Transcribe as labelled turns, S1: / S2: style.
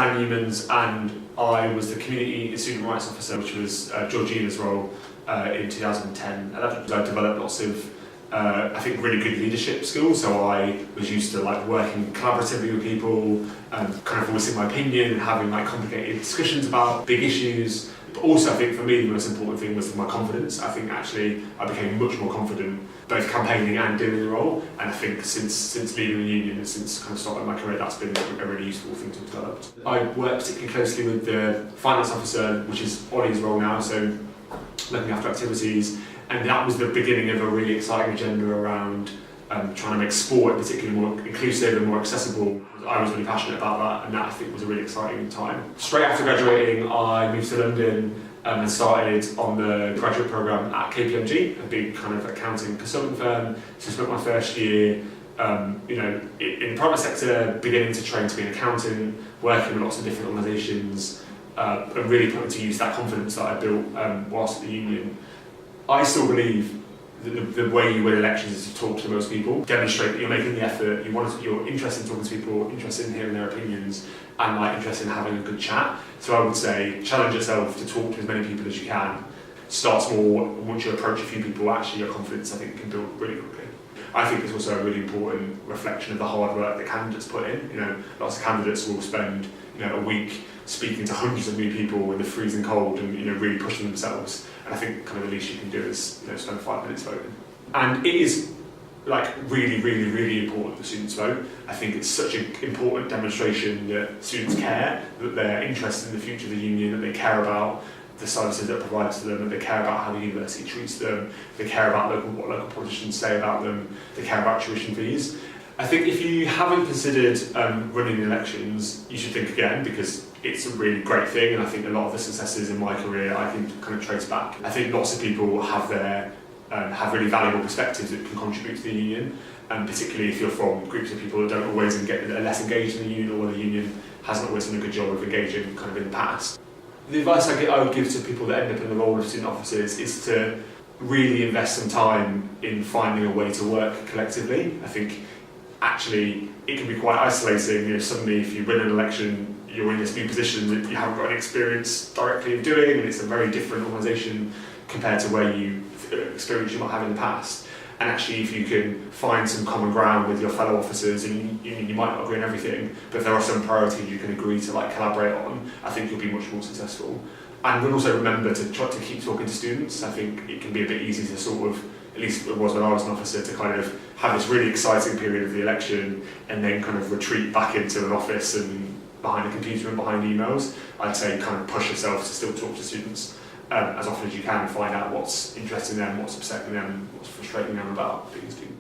S1: ran youmans, and I was the community student rights officer, which was Georgina's role in 2010. At that point, I developed lots of I think really good leadership skills, so I was used to like working collaboratively with people, kind of voicing my opinion and having like complicated discussions about big issues. But also I think for me the most important thing was my confidence. I think actually I became much more confident both campaigning and doing the role, and I think since leaving the union and since kind of starting my career, that's been a really useful thing to develop. I work particularly closely with the finance officer, which is Ollie's role now, so looking after activities. And that was the beginning of a really exciting agenda around trying to make sport particularly more inclusive and more accessible. I was really passionate about that, and that I think was a really exciting time. Straight after graduating, I moved to London and started on the graduate programme at KPMG, a big kind of accounting consulting firm. So I spent my first year in the private sector, beginning to train to be an accountant, working with lots of different organisations, and really putting to use that confidence that I built whilst at the union. I still believe that the way you win elections is to talk to most people, demonstrate that you're making the effort, you're interested in talking to people, interested in hearing their opinions, and like interested in having a good chat. So I would say challenge yourself to talk to as many people as you can. Start small, and once you approach a few people, actually your confidence I think can build really quickly. I think it's also a really important reflection of the hard work that candidates put in. Lots of candidates will spend a week speaking to hundreds of new people in the freezing cold and really pushing themselves. And I think kind of the least you can do is spend 5 minutes voting. And it is like really, really, really important that students vote. I think it's such an important demonstration that students care, that they're interested in the future of the union, that they care about the services that are provided to them, that they care about how the university treats them, they care about what local politicians say about them, they care about tuition fees. I think if you haven't considered running elections, you should think again, because it's a really great thing, and I think a lot of the successes in my career I can kind of trace back. I think lots of people have have really valuable perspectives that can contribute to the union, and particularly if you're from groups of people that don't always are less engaged in the union, or where the union hasn't always done a good job of engaging kind of in the past. The advice I would give to people that end up in the role of student officers is to really invest some time in finding a way to work collectively. I think actually it can be quite isolating. Suddenly if you win an election, you're in this new position that you haven't got any experience directly of doing, and it's a very different organisation compared to where experience you might have in the past. And actually if you can find some common ground with your fellow officers, and you might not agree on everything, but if there are some priorities you can agree to collaborate on, I think you'll be much more successful. And then also remember to try to keep talking to students. I think it can be a bit easy to sort of, at least it was when I was an officer, to kind of have this really exciting period of the election and then kind of retreat back into an office and behind a computer and behind emails. I'd say kind of push yourself to still talk to students as often as you can and find out what's interesting them, what's upsetting them, what's frustrating them about being a student.